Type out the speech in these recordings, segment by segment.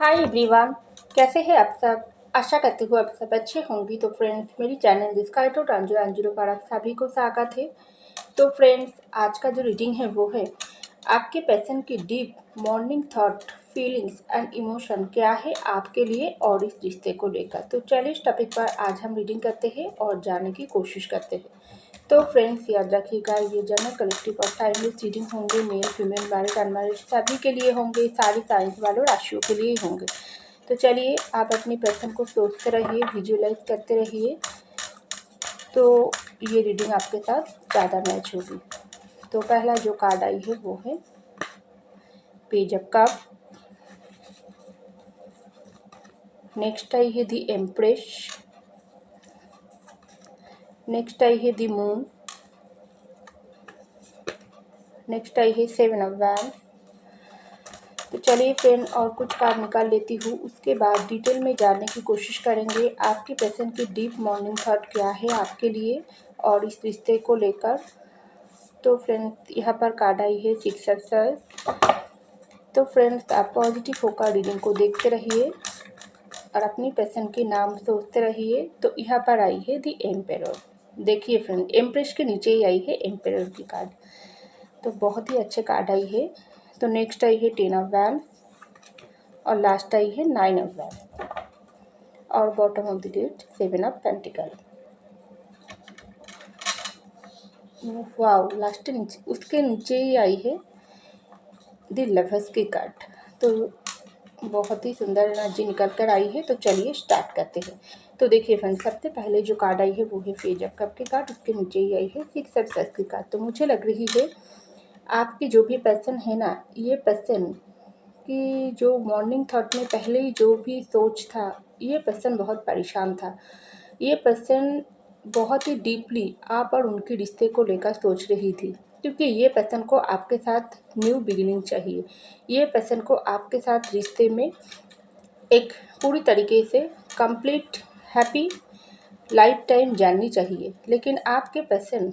Hi everyone. कैसे हैं आप सब। आशा करती हूँ आप सब अच्छे होंगी। तो फ्रेंड्स, मेरी चैनल जिसका तो टांजो अंजुरो पर आप सभी को स्वागत है। तो फ्रेंड्स, आज का जो रीडिंग है वो है आपके पैशन की deep morning thought, feelings and emotion क्या है आपके लिए और इस रिश्ते को लेकर। तो चलिए इस टॉपिक पर आज हम रीडिंग करते हैं और जानने की कोशिश करते हैं। तो फ्रेंड्स, याद रखिएगा ये जनरल कलेक्टिव और टाइमलेस रीडिंग होंगे। मेल फीमेल मैरिड अनमैरिड सभी के लिए होंगे, सारी साइंस वालों राशियों के लिए होंगे। तो चलिए आप अपनी पर्सन को सोचते रहिए, विजुअलाइज करते रहिए, तो ये रीडिंग आपके साथ ज़्यादा मैच होगी। तो पहला जो कार्ड आई है वो है पेज ऑफ कप। नेक्स्ट आई है दी एम्प्रेस। नेक्स्ट आई है दी मून। नेक्स्ट आई है सेवन ऑफ वैंड। तो चलिए फ्रेंड और कुछ कार्ड निकाल लेती हूँ, उसके बाद डिटेल में जानने की कोशिश करेंगे आपके पर्सन की डीप मॉर्निंग थॉट क्या है आपके लिए और इस रिश्ते को लेकर। तो फ्रेंड्स, यहाँ पर कार्ड आई है सिक्स ऑफ सॉर्ड्स। तो फ्रेंड्स, आप पॉजिटिव होकर रीडिंग को देखते रहिए और अपनी पर्सन के नाम सोचते रहिए। तो यहाँ पर आई है दी एम्पेरर। देखिए फ्रेंड, एम्प्रेस के नीचे ही आई है एम्पेरर की कार्ड। तो बहुत ही अच्छे कार्ड आई है। तो नेक्स्ट आई है टेन ऑफ वैंड और लास्ट आई है नाइन ऑफ वैंड और bottom of the deck seven of pentacle. Wow, last नीचे उसके नीचे ही आई है द लवर्स की कार्ड। तो बहुत ही सुंदर एनर्जी निकल कर आई है। तो चलिए स्टार्ट करते हैं। तो देखिए फ्रेंड्स, सबसे पहले जो कार्ड आई है वो है पेज ऑफ कप की कार्ड, उसके नीचे ही आई है सिक्स ऑफ सॉर्ड्स की कार्ड। तो मुझे लग रही है आपकी जो भी पर्सन है ना, ये पर्सन की जो मॉर्निंग थॉट में पहले ही जो भी सोच था, ये पर्सन बहुत परेशान था। ये पर्सन बहुत ही डीपली आप और उनके रिश्ते को लेकर सोच रही थी, क्योंकि ये पर्सन को आपके साथ न्यू बिगिनिंग चाहिए। ये पर्सन को आपके साथ रिश्ते में एक पूरी तरीके से कंप्लीट हैप्पी लाइफ टाइम जाननी चाहिए। लेकिन आपके पर्सन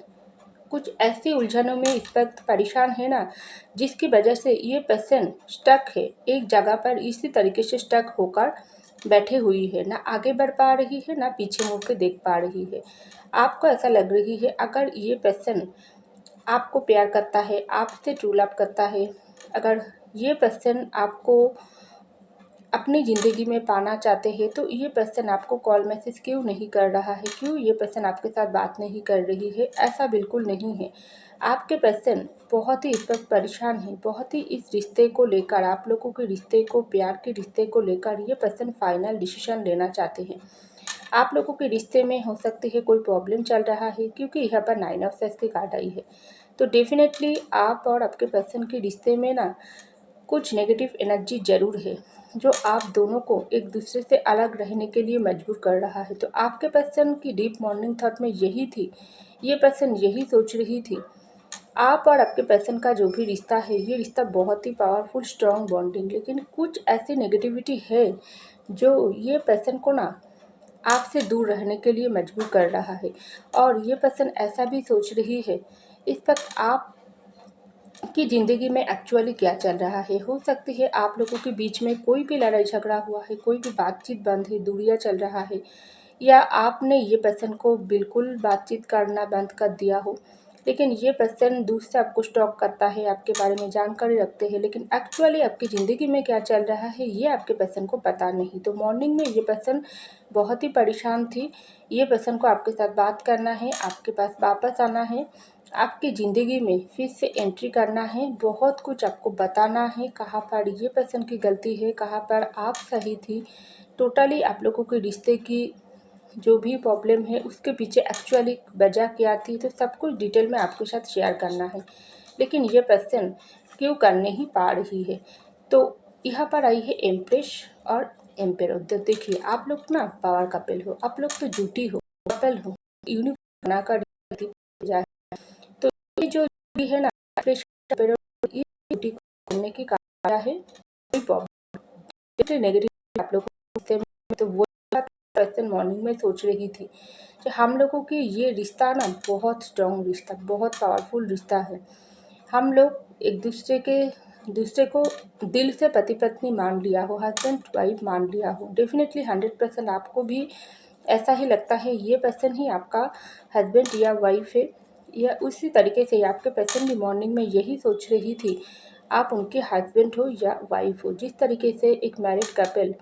कुछ ऐसी उलझनों में इस वक्त परेशान है ना, जिसकी वजह से ये पर्सन स्टक है एक जगह पर, इसी तरीके से स्टक होकर बैठे हुई है, ना आगे बढ़ पा रही है ना पीछे मुड़ के देख पा रही है। आपको ऐसा लग रही है अगर ये पर्सन आपको प्यार करता है, आपसे ट्रू लव करता है, अगर ये पर्सन आपको अपनी ज़िंदगी में पाना चाहते हैं, तो ये पर्सन आपको कॉल मैसेज क्यों नहीं कर रहा है, क्यों ये पर्सन आपके साथ बात नहीं कर रही है। ऐसा बिल्कुल नहीं है। आपके पर्सन बहुत ही इस वक्त परेशान है, बहुत ही इस रिश्ते को लेकर, आप लोगों के रिश्ते को, प्यार के रिश्ते को लेकर ये पर्सन फाइनल डिसीजन लेना चाहते हैं। आप लोगों के रिश्ते में हो सकती है कोई प्रॉब्लम चल रहा है, क्योंकि यहाँ पर नाइन ऑफ सॉर्ड्स की कार्ड आई है। तो डेफिनेटली आप और आपके पर्सन के रिश्ते में ना कुछ नेगेटिव एनर्जी ज़रूर है, जो आप दोनों को एक दूसरे से अलग रहने के लिए मजबूर कर रहा है। तो आपके पर्सन की डीप मॉर्निंग थॉट में यही थी, ये पर्सन यही सोच रही थी। आप और आपके पर्सन का जो भी रिश्ता है, ये रिश्ता बहुत ही पावरफुल स्ट्रॉन्ग बॉन्डिंग, लेकिन कुछ ऐसी नेगेटिविटी है जो ये पर्सन को ना आपसे दूर रहने के लिए मजबूर कर रहा है। और ये पर्सन ऐसा भी सोच रही है इस वक्त आप की ज़िंदगी में एक्चुअली क्या चल रहा है। हो सकती है आप लोगों के बीच में कोई भी लड़ाई झगड़ा हुआ है, कोई भी बातचीत बंद है, दूरियां चल रहा है, या आपने ये पर्सन को बिल्कुल बातचीत करना बंद कर दिया हो। लेकिन ये पर्सन दूर से आपको स्टॉक करता है, आपके बारे में जानकारी रखते हैं, लेकिन एक्चुअली आपकी ज़िंदगी में क्या चल रहा है ये आपके पर्सन को पता नहीं। तो मॉर्निंग में ये पर्सन बहुत ही परेशान थी। ये पर्सन को आपके साथ बात करना है, आपके पास वापस आना है, आपकी ज़िंदगी में फिर से एंट्री करना है, बहुत कुछ आपको बताना है, कहाँ पर ये पर्सन की गलती है, कहाँ पर आप सही थी, टोटली आप लोगों के रिश्ते की जो भी प्रॉब्लम है उसके पीछे एक्चुअली वजह क्या थी, तो सब कुछ डिटेल में आपके साथ शेयर करना है। लेकिन ये पर्सन क्यों कर नहीं पा रही है। तो यहाँ पर आई है एम्प्रेस और एम्पेरर। तो देखिए, आप लोग ना पावर कपल हो, आप लोग तो झूठी हो, कपल हो, यूनिक बनाकर जाए। तो ये जो भी है ना, एम्प्रेस एम्पेरर, ये ड्यूटी करने की कारण है, कोई प्रॉब्लम नेगेटिव आप लोग को। तो वो पर्सन मॉर्निंग में सोच रही थी कि हम लोगों की ये रिश्ता ना बहुत स्ट्रॉन्ग रिश्ता, बहुत पावरफुल रिश्ता है। हम लोग एक दूसरे के दूसरे को दिल से पति पत्नी मान लिया हो, हस्बैंड वाइफ मान लिया हो, डेफिनेटली 100% आपको भी ऐसा ही लगता है ये पर्सन ही आपका हस्बैंड या वाइफ है। या उसी तरीके से आपके पर्सन भी मॉर्निंग में यही सोच रही थी आप उनके हस्बैंड हो या वाइफ हो। जिस तरीके से एक मैरिड कपल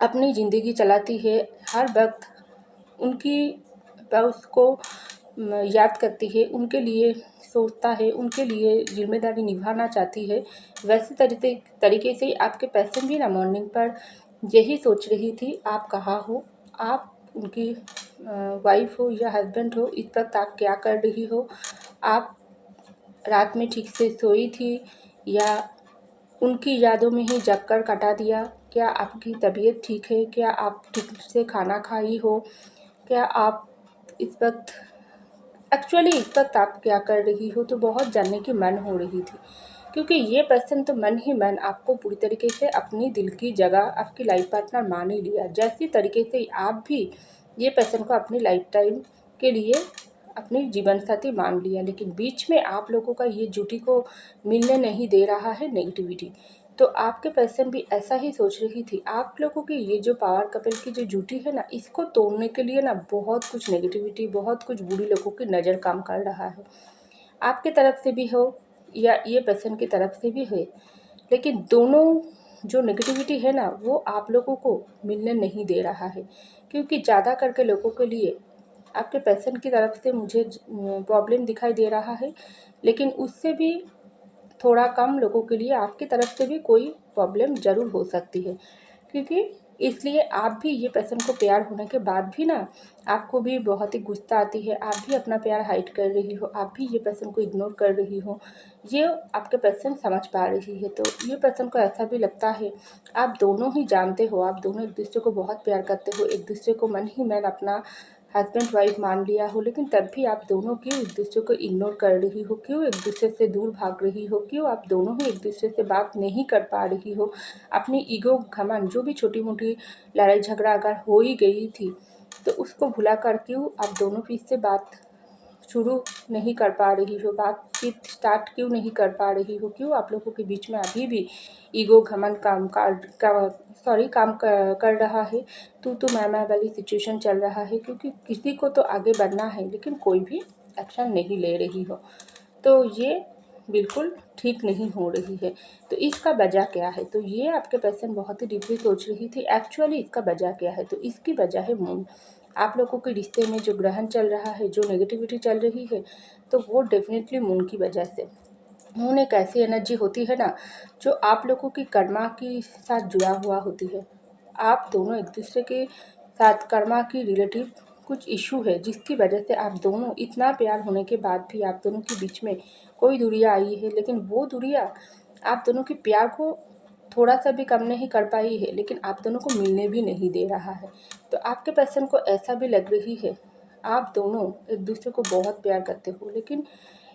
अपनी ज़िंदगी चलाती है, हर वक्त उनकी स्पाउस को याद करती है, उनके लिए सोचता है, उनके लिए जिम्मेदारी निभाना चाहती है, वैसे तरीके से आपके पर्सन भी ना मॉर्निंग पर यही सोच रही थी आप कहाँ हो, आप उनकी वाइफ हो या हस्बैंड हो, इस वक्त आप क्या कर रही हो, आप रात में ठीक से सोई थी या उनकी यादों में ही जगकर कटा दिया। क्या आपकी तबीयत ठीक है, क्या आप ठीक से खाना खाई हो, क्या आप इस वक्त एक्चुअली इस वक्त आप क्या कर रही हो। तो बहुत जानने की मन हो रही थी, क्योंकि ये पर्सन तो मन ही मन आपको पूरी तरीके से अपनी दिल की जगह आपकी लाइफ पार्टनर मान ही लिया। जैसी तरीके से आप भी ये पर्सन को अपनी लाइफ टाइम के लिए अपनी जीवन साथी मान लिया, लेकिन बीच में आप लोगों का ये जुटी को मिलने नहीं दे रहा है नेगेटिविटी। तो आपके पर्सन भी ऐसा ही सोच रही थी। आप लोगों की ये जो पावर कपल की जो जुटी है ना, इसको तोड़ने के लिए ना बहुत कुछ नेगेटिविटी, बहुत कुछ बुरी लोगों की नज़र काम कर रहा है, आपके तरफ से भी हो या ये पर्सन की तरफ से भी है। लेकिन दोनों जो नेगेटिविटी है ना, वो आप लोगों को मिलने नहीं दे रहा है, क्योंकि ज़्यादा करके लोगों के लिए आपके पर्सन की तरफ से मुझे प्रॉब्लम दिखाई दे रहा है, लेकिन उससे भी थोड़ा कम लोगों के लिए आपकी तरफ से भी कोई प्रॉब्लम ज़रूर हो सकती है। क्योंकि इसलिए आप भी ये पर्सन को प्यार होने के बाद भी ना आपको भी बहुत ही गुस्सा आती है, आप भी अपना प्यार हाइड कर रही हो, आप भी ये पर्सन को इग्नोर कर रही हो, ये आपके पर्सन समझ पा रही है। तो ये पर्सन को ऐसा भी लगता है, आप दोनों ही जानते हो, आप दोनों एक दूसरे को बहुत प्यार करते हो, एक दूसरे को मन ही मन अपना हस्बैंड वाइफ मान लिया हो, लेकिन तब भी आप दोनों क्यों एक दूसरे को इग्नोर कर रही हो, क्यों एक दूसरे से दूर भाग रही हो, क्यों आप दोनों ही एक दूसरे से बात नहीं कर पा रही हो। अपनी ईगो घमंड जो भी छोटी मोटी लड़ाई झगड़ा अगर हो ही गई थी, तो उसको भुला कर क्यों आप दोनों फिर से बात शुरू नहीं कर पा रही हो, बातचीत स्टार्ट क्यों नहीं कर पा रही हो, क्यों आप लोगों के बीच में अभी भी ईगो घमंड काम कर रहा है, तो मैं वाली सिचुएशन चल रहा है। क्योंकि किसी को तो आगे बढ़ना है, लेकिन कोई भी एक्शन नहीं ले रही हो, तो ये बिल्कुल ठीक नहीं हो रही है। तो इसका वजह क्या है, तो ये आपके पर्सन बहुत ही डीपली सोच रही थी एक्चुअली इसका वजह क्या है। तो इसकी वजह है मून। आप लोगों के रिश्ते में जो ग्रहण चल रहा है, जो नेगेटिविटी चल रही है, तो वो डेफिनेटली मून की वजह से। मून एक ऐसी एनर्जी होती है ना, जो आप लोगों की कर्मा के साथ जुड़ा हुआ होती है। आप दोनों एक दूसरे के साथ कर्मा की रिलेटिव कुछ इशू है, जिसकी वजह से आप दोनों इतना प्यार होने के बाद भी आप दोनों के बीच में कोई दूरियां आई है, लेकिन वो दूरियां आप दोनों के प्यार को थोड़ा सा भी कम नहीं कर पाई है, लेकिन आप दोनों को मिलने भी नहीं दे रहा है। तो आपके पर्सन को ऐसा भी लग रही है, आप दोनों एक दूसरे को बहुत प्यार करते हो, लेकिन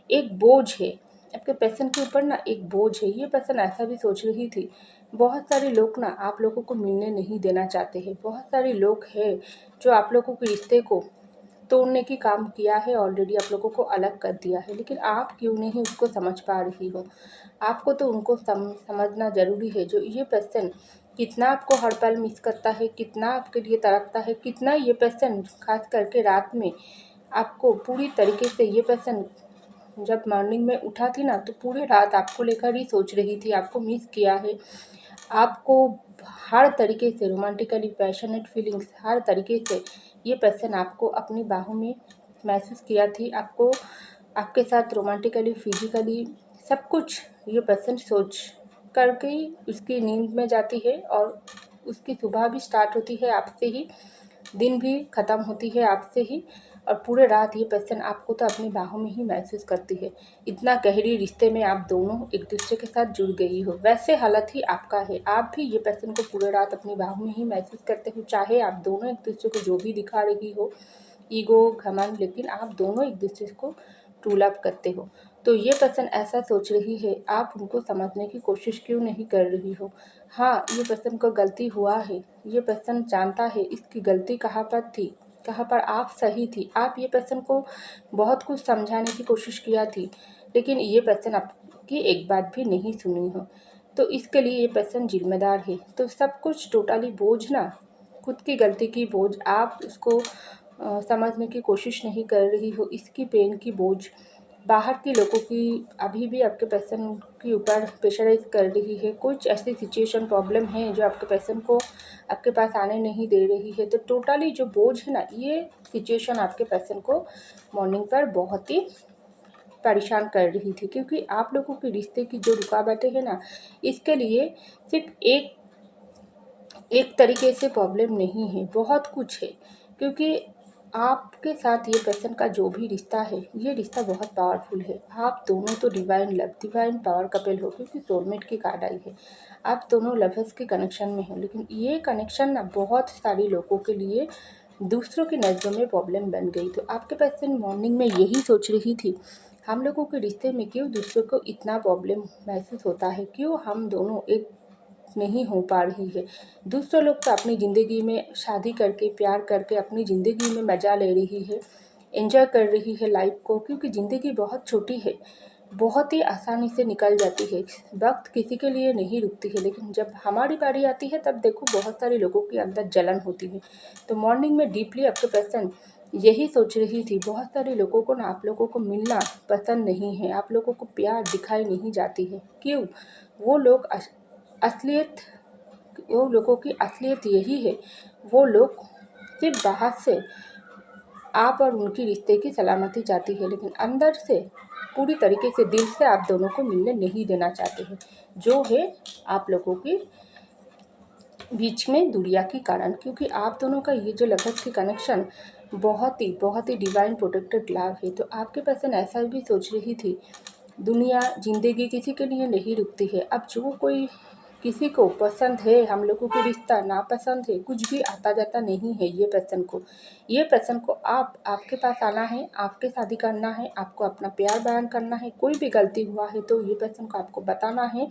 एक बोझ है आपके पर्सन के ऊपर ना, एक बोझ है। ये पर्सन ऐसा भी सोच रही थी, बहुत सारे लोग ना आप लोगों को मिलने नहीं देना चाहते हैं, बहुत सारे लोग हैं जो आप लोगों के रिश्ते को तोड़ने की काम किया है, ऑलरेडी आप लोगों को अलग कर दिया है, लेकिन आप क्यों नहीं उसको समझ पा रही हो। आपको तो उनको समझना ज़रूरी है। जो ये पर्सन कितना आपको हर पल मिस करता है, कितना आपके लिए तड़पता है, कितना ये पर्सन खास करके रात में आपको पूरी तरीके से, ये पर्सन जब मॉर्निंग में उठा थी ना, तो पूरी रात आपको लेकर ही सोच रही थी, आपको मिस किया है, आपको हर तरीके से रोमांटिकली पैशनेट फीलिंग्स हर तरीके से ये पर्सन आपको अपनी बाहों में महसूस किया थी, आपको आपके साथ रोमांटिकली फिजिकली सब कुछ ये पर्सन सोच करके ही उसकी नींद में जाती है, और उसकी सुबह भी स्टार्ट होती है आपसे ही, दिन भी ख़त्म होती है आपसे ही, और पूरे रात ये पर्सन आपको तो अपनी बाहों में ही महसूस करती है। इतना गहरी रिश्ते में आप दोनों एक दूसरे के साथ जुड़ गई हो, वैसे हालत ही आपका है, आप भी ये पर्सन को पूरे रात अपनी बाहों में ही महसूस करते हो। चाहे आप दोनों एक दूसरे को जो भी दिखा रही हो, ईगो घमंड, लेकिन आप दोनों एक दूसरे को ट्रू लव करते हो। तो ये पर्सन ऐसा सोच रही है, आप उनको समझने की कोशिश क्यों नहीं कर रही हो। हाँ, ये पर्सन को गलती हुआ है, ये पर्सन जानता है इसकी गलती कहाँ पर थी, कहाँ पर आप सही थी। आप ये पर्सन को बहुत कुछ समझाने की कोशिश किया थी, लेकिन ये पर्सन कि एक बात भी नहीं सुनी हो, तो इसके लिए ये पर्सन जिम्मेदार है। तो सब कुछ टोटली बोझ ना, खुद की गलती की बोझ, आप उसको समझने की कोशिश नहीं कर रही हो, इसकी पेन की बोझ बाहर के लोगों की अभी भी आपके पर्सन के ऊपर प्रेशराइज कर रही है। कुछ ऐसी सिचुएशन प्रॉब्लम है जो आपके पर्सन को आपके पास आने नहीं दे रही है। तो टोटली जो बोझ है ना, ये सिचुएशन आपके पर्सन को मॉर्निंग पर बहुत ही परेशान कर रही थी, क्योंकि आप लोगों के रिश्ते की जो रुकावटें हैं ना, इसके लिए सिर्फ एक तरीके से प्रॉब्लम नहीं है, बहुत कुछ है। क्योंकि आपके साथ ये पर्सन का जो भी रिश्ता है, ये रिश्ता बहुत पावरफुल है। आप दोनों तो divine love, divine power couple हो, क्योंकि सोलमेट की कार्ड आई है। आप दोनों लवर्स के कनेक्शन में हो, लेकिन ये कनेक्शन ना बहुत सारे लोगों के लिए दूसरों की नज़रों में प्रॉब्लम बन गई। तो आपके पर्सन मॉर्निंग में यही सोच रही थी, हम लोगों के रिश्ते में क्यों दूसरों को इतना प्रॉब्लम महसूस होता है, क्यों हम दोनों एक नहीं हो पा रही है। दूसरे लोग तो अपनी ज़िंदगी में शादी करके, प्यार करके अपनी ज़िंदगी में मज़ा ले रही है, एंजॉय कर रही है लाइफ को, क्योंकि ज़िंदगी बहुत छोटी है, बहुत ही आसानी से निकल जाती है। वक्त किसी के लिए नहीं रुकती है, लेकिन जब हमारी बारी आती है तब देखो बहुत सारे लोगों के अंदर जलन होती है। तो मॉर्निंग में डीपली आपके पर्सन यही सोच रही थी, बहुत सारे लोगों को ना आप लोगों को मिलना पसंद नहीं है, आप लोगों को प्यार दिखाई नहीं जाती है। क्यों? वो लोग असलियत, वो लोगों की असलियत यही है, वो लोग सिर्फ बाहर से आप और उनकी रिश्ते की सलामती चाहती है, लेकिन अंदर से पूरी तरीके से दिल से आप दोनों को मिलने नहीं देना चाहते हैं, जो है आप लोगों की बीच में दूरिया के कारण। क्योंकि आप दोनों का ये जो लवर्स की कनेक्शन बहुत ही डिवाइन प्रोटेक्टेड लव है। तो आपके पर्सन ऐसा भी सोच रही थी, दुनिया, ज़िंदगी किसी के लिए नहीं रुकती है। अब जो कोई किसी को पसंद है, हम लोगों को रिश्ता नापसंद है, कुछ भी आता जाता नहीं है। ये पर्सन को आपके पास आना है, आपके शादी करना है, आपको अपना प्यार बयान करना है। कोई भी गलती हुआ है तो ये पर्सन को आपको बताना है,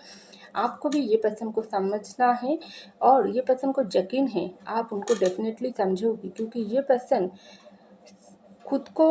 आपको भी ये पर्सन को समझना है, और ये पर्सन को यकीन है आप उनको डेफिनेटली समझोगी। क्योंकि ये पर्सन खुद को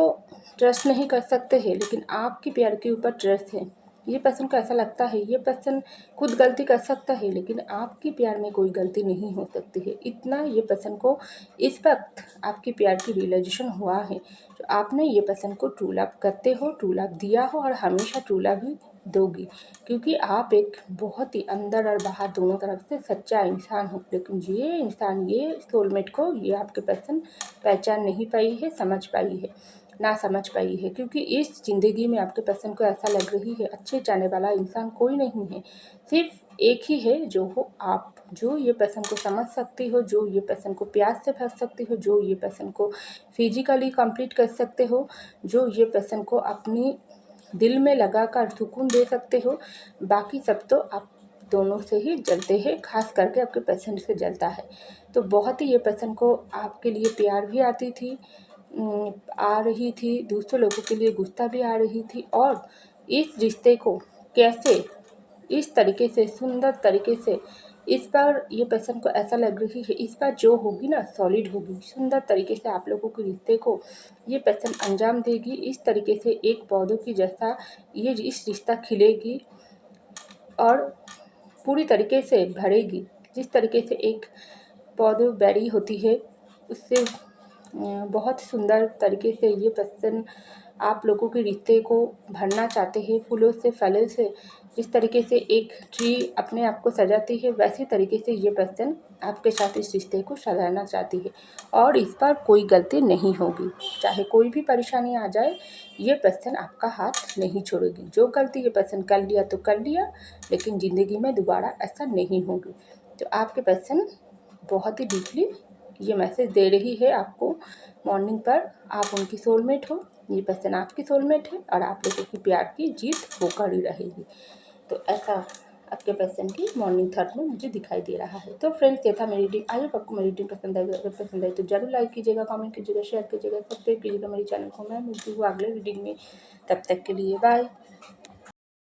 ट्रस्ट नहीं कर सकते हैं, लेकिन आपके प्यार के ऊपर ट्रस्ट है। ये पर्सन को ऐसा लगता है, ये पर्सन खुद गलती कर सकता है, लेकिन आपके प्यार में कोई गलती नहीं हो सकती है। इतना ये पर्सन को इस वक्त आपके प्यार की रियलाइजेशन हुआ है। तो आपने ये पर्सन को ट्रू लव करते हो, ट्रू लव दिया हो, और हमेशा ट्रू लव ही दोगी। क्योंकि आप एक बहुत ही अंदर और बाहर दोनों तरफ से सच्चा इंसान हो। लेकिन ये इंसान, ये सोलमेट को ये आपके पर्सन पहचान नहीं पाई है, समझ पाई है, ना समझ पाई है। क्योंकि इस ज़िंदगी में आपके पर्सन को ऐसा लग रही है, अच्छे जाने वाला इंसान कोई नहीं है, सिर्फ एक ही है, जो हो आप। जो ये पर्सन को समझ सकती हो, जो ये पर्सन को प्यार से भर सकती हो, जो ये पर्सन को फिजिकली कंप्लीट कर सकते हो, जो ये पर्सन को अपनी दिल में लगा कर सुकून दे सकते हो। बाकी सब तो आप दोनों से ही जलते हैं, खास करके आपके पर्सन से जलता है। तो बहुत ही ये पर्सन को आपके लिए प्यार भी आती थी, आ रही थी, दूसरे लोगों के लिए गुस्सा भी आ रही थी। और इस रिश्ते को कैसे इस तरीके से, सुंदर तरीके से, इस बार ये पर्सन को ऐसा लग रही है, इस बार जो होगी ना सॉलिड होगी, सुंदर तरीके से आप लोगों के रिश्ते को ये पर्सन अंजाम देगी। इस तरीके से एक पौधों की जैसा ये इस रिश्ता खिलेगी और पूरी तरीके से भरेगी। जिस तरीके से एक पौधे बेरी होती है, उससे बहुत सुंदर तरीके से ये पर्सन आप लोगों के रिश्ते को भरना चाहते हैं, फूलों से, फलों से। जिस तरीके से एक ट्री अपने आप को सजाती है, वैसे तरीके से ये पर्सन आपके साथ इस रिश्ते को सजाना चाहती है। और इस पर कोई गलती नहीं होगी, चाहे कोई भी परेशानी आ जाए, ये पर्सन आपका हाथ नहीं छोड़ेगी। जो गलती ये पर्सन कर लिया तो कर लिया, लेकिन ज़िंदगी में दोबारा ऐसा नहीं होगी। तो आपके पर्सन बहुत ही डीपली ये मैसेज दे रही है आपको मॉर्निंग पर, आप उनकी सोलमेट हो, ये पर्सन आपकी सोलमेट है, और आप लोगों की प्यार की जीत होकर ही रहेगी। तो ऐसा आपके पर्सन की मॉर्निंग थॉट में मुझे दिखाई दे रहा है। तो फ्रेंड्स, ये था मेरी रीडिंग। आई होप आपको मेरी रीडिंग पसंद आई। अगर पसंद आई तो जरूर लाइक कीजिएगा, कमेंट कीजिएगा, शेयर कीजिएगा, सब्सक्राइब कीजिएगा मेरे चैनल को। मैं मिलती हूँ अगले रीडिंग में, तब तक के लिए बाय।